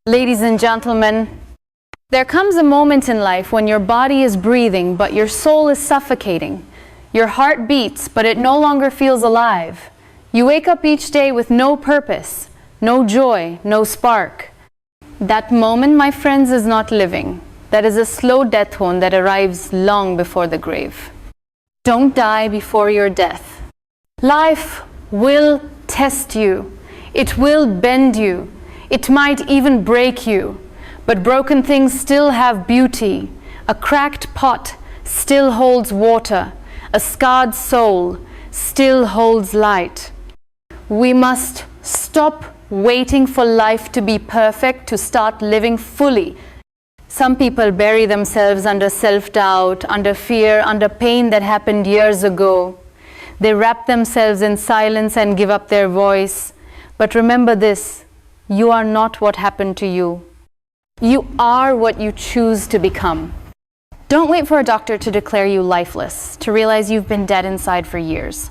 Ladies and gentlemen, there comes a moment in life when your body is breathing, but your soul is suffocating. Your heart beats, but it no longer feels alive. You wake up each day with no purpose, no joy, no spark. That moment, my friends, is not living. That is a slow death wound that arrives long before the grave. Don't die before your death. Life will test you. It will bend you. It might even break you. But broken things still have beauty. A cracked pot still holds water. A scarred soul still holds light. We must stop waiting for life to be perfect to start living fully. Some people bury themselves under self-doubt, under fear, under pain that happened years ago. They wrap themselves in silence and give up their voice. But remember this, you are not what happened to you. You are what you choose to become. Don't wait for a doctor to declare you lifeless, to realize you've been dead inside for years.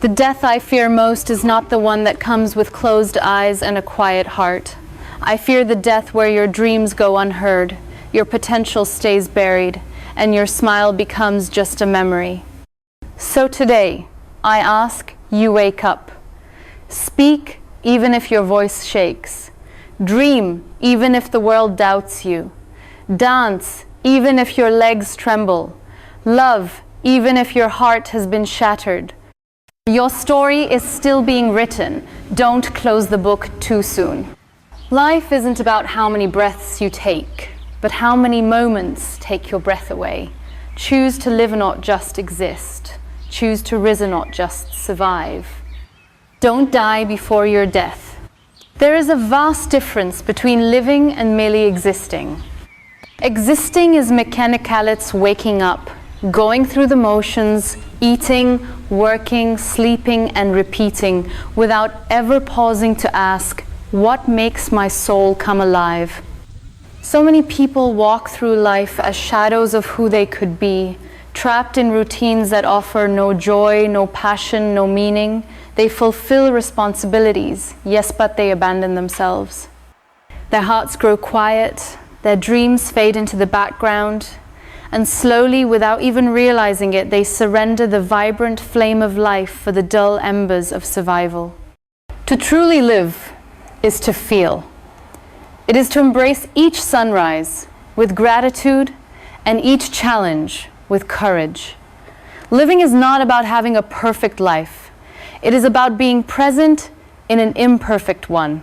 The death I fear most is not the one that comes with closed eyes and a quiet heart. I fear the death where your dreams go unheard, your potential stays buried, and your smile becomes just a memory. So today, I ask you wake up. Speak even if your voice shakes. Dream even if the world doubts you. Dance even if your legs tremble. Love even if your heart has been shattered. Your story is still being written. Don't close the book too soon. Life isn't about how many breaths you take, but how many moments take your breath away. Choose to live and not just exist. Choose to rise and not just survive. Don't die before your death. There is a vast difference between living and merely existing. Existing is mechanical, it's waking up, going through the motions, eating, working, sleeping, and repeating without ever pausing to ask, what makes my soul come alive? So many people walk through life as shadows of who they could be, trapped in routines that offer no joy, no passion, no meaning. They fulfill responsibilities, yes, but they abandon themselves. Their hearts grow quiet, their dreams fade into the background, and slowly, without even realizing it, they surrender the vibrant flame of life for the dull embers of survival. To truly live is to feel. It is to embrace each sunrise with gratitude and each challenge with courage. Living is not about having a perfect life. It is about being present in an imperfect one.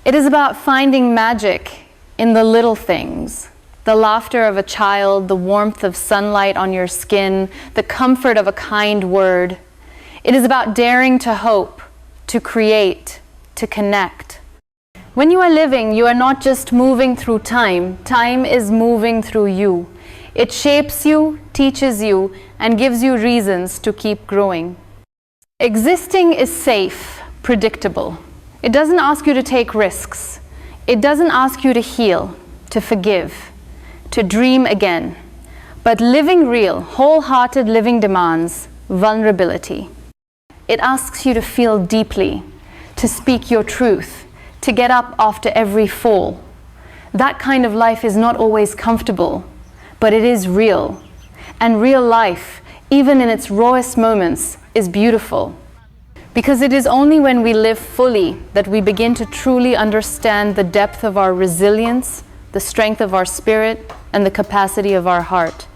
It is about finding magic in the little things. The laughter of a child, the warmth of sunlight on your skin, the comfort of a kind word. It is about daring to hope, to create, to connect. When you are living, you are not just moving through time. Time is moving through you. It shapes you, teaches you, and gives you reasons to keep growing. Existing is safe, predictable. It doesn't ask you to take risks. It doesn't ask you to heal, to forgive, to dream again. But living real, wholehearted living demands vulnerability. It asks you to feel deeply, to speak your truth, to get up after every fall. That kind of life is not always comfortable, but it is real. And real life, even in its rawest moments, is beautiful. Because it is only when we live fully that we begin to truly understand the depth of our resilience, the strength of our spirit, and the capacity of our heart.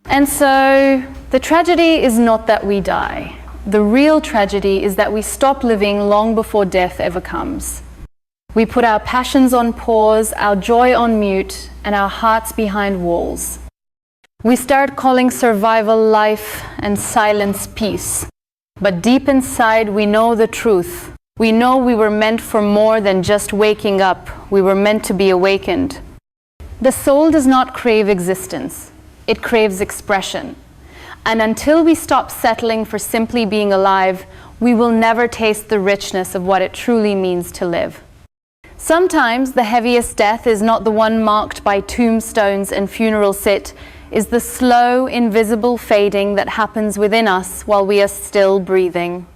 And so, the tragedy is not that we die. The real tragedy is that we stop living long before death ever comes. We put our passions on pause, our joy on mute, and our hearts behind walls. We start calling survival life and silence peace. But deep inside, we know the truth. We know we were meant for more than just waking up. We were meant to be awakened. The soul does not crave existence. It craves expression. And until we stop settling for simply being alive, we will never taste the richness of what it truly means to live. Sometimes the heaviest death is not the one marked by tombstones and funeral sit, is the slow, invisible fading that happens within us while we are still breathing.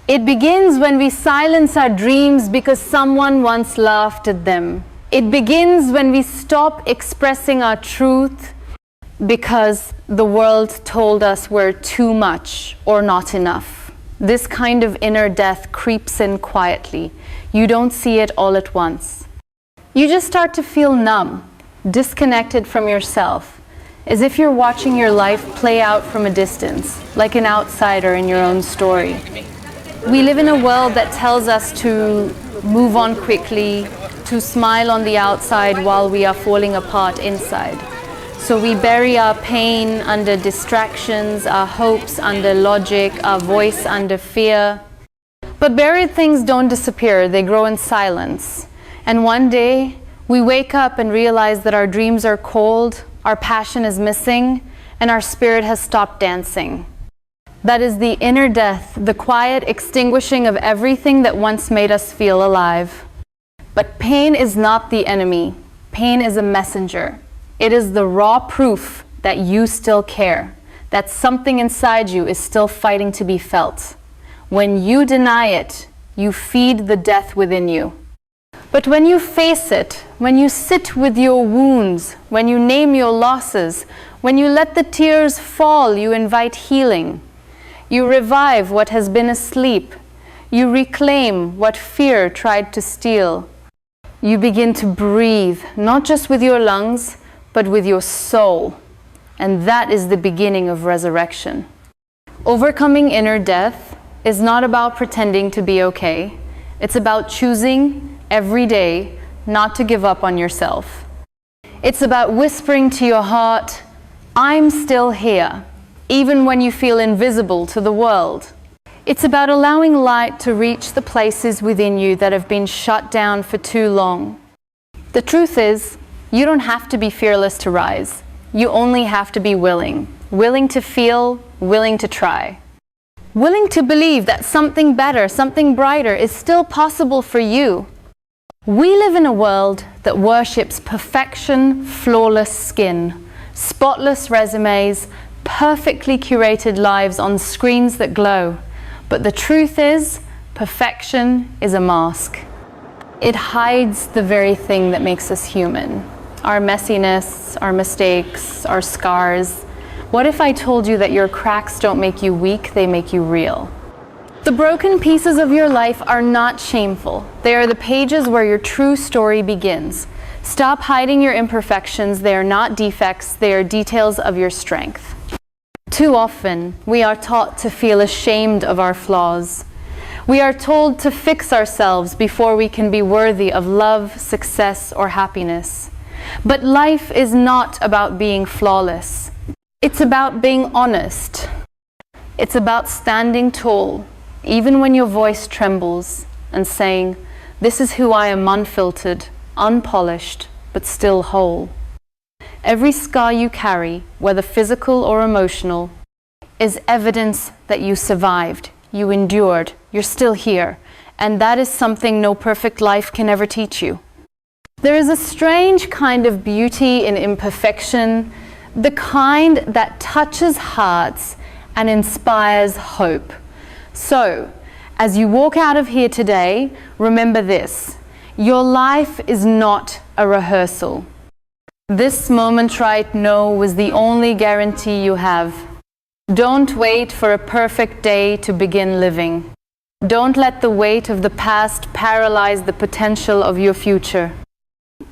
It begins when we silence our dreams because someone once laughed at them. It begins when we stop expressing our truth because the world told us we're too much or not enough. This kind of inner death creeps in quietly. You don't see it all at once. You just start to feel numb, disconnected from yourself, as if you're watching your life play out from a distance, like an outsider in your own story. We live in a world that tells us to move on quickly, to smile on the outside while we are falling apart inside. So we bury our pain under distractions, our hopes under logic, our voice under fear. But buried things don't disappear, they grow in silence. And one day, we wake up and realize that our dreams are cold, our passion is missing, and our spirit has stopped dancing. That is the inner death, the quiet extinguishing of everything that once made us feel alive. But pain is not the enemy. Pain is a messenger. It is the raw proof that you still care, that something inside you is still fighting to be felt. When you deny it, you feed the death within you. But when you face it, when you sit with your wounds, when you name your losses, when you let the tears fall, you invite healing. You revive what has been asleep. You reclaim what fear tried to steal. You begin to breathe, not just with your lungs, but with your soul. And that is the beginning of resurrection. Overcoming inner death is not about pretending to be okay. It's about choosing every day not to give up on yourself. It's about whispering to your heart, I'm still here, even when you feel invisible to the world. It's about allowing light to reach the places within you that have been shut down for too long. The truth is, you don't have to be fearless to rise. You only have to be willing. Willing to feel, willing to try. Willing to believe that something better, something brighter is still possible for you. We live in a world that worships perfection, flawless skin, spotless resumes, perfectly curated lives on screens that glow. But the truth is, perfection is a mask. It hides the very thing that makes us human. Our messiness, our mistakes, our scars. What if I told you that your cracks don't make you weak, they make you real? The broken pieces of your life are not shameful. They are the pages where your true story begins. Stop hiding your imperfections. They are not defects, they are details of your strength. Too often, we are taught to feel ashamed of our flaws. We are told to fix ourselves before we can be worthy of love, success, or happiness. But life is not about being flawless. It's about being honest. It's about standing tall, even when your voice trembles, and saying, this is who I am, unfiltered, unpolished, but still whole. Every scar you carry, whether physical or emotional, is evidence that you survived, you endured, you're still here, and that is something no perfect life can ever teach you. There is a strange kind of beauty in imperfection, the kind that touches hearts and inspires hope. So, as you walk out of here today, remember this: your life is not a rehearsal. This moment right now was the only guarantee you have. Don't wait for a perfect day to begin living. Don't let the weight of the past paralyze the potential of your future.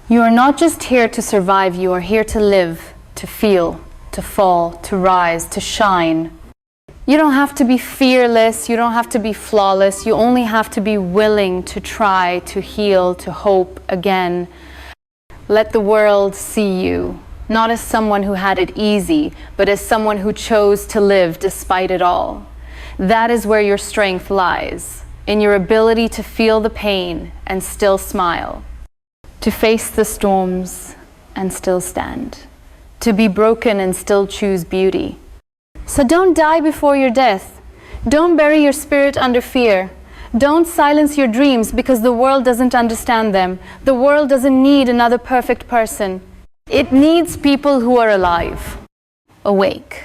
You are not just here to survive, you are here to live, to feel, to fall, to rise, to shine. You don't have to be fearless, you don't have to be flawless, you only have to be willing to try, to heal, to hope again. Let the world see you, not as someone who had it easy, but as someone who chose to live despite it all. That is where your strength lies, in your ability to feel the pain and still smile, to face the storms and still stand, to be broken and still choose beauty. So don't die before your death. Don't bury your spirit under fear. Don't silence your dreams because the world doesn't understand them. The world doesn't need another perfect person. It needs people who are alive, awake,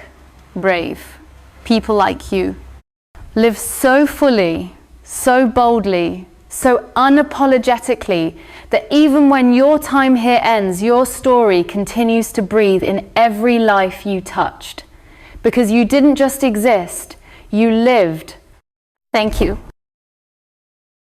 brave, people like you. Live so fully, so boldly, so unapologetically that even when your time here ends, your story continues to breathe in every life you touched. Because you didn't just exist, you lived. Thank you.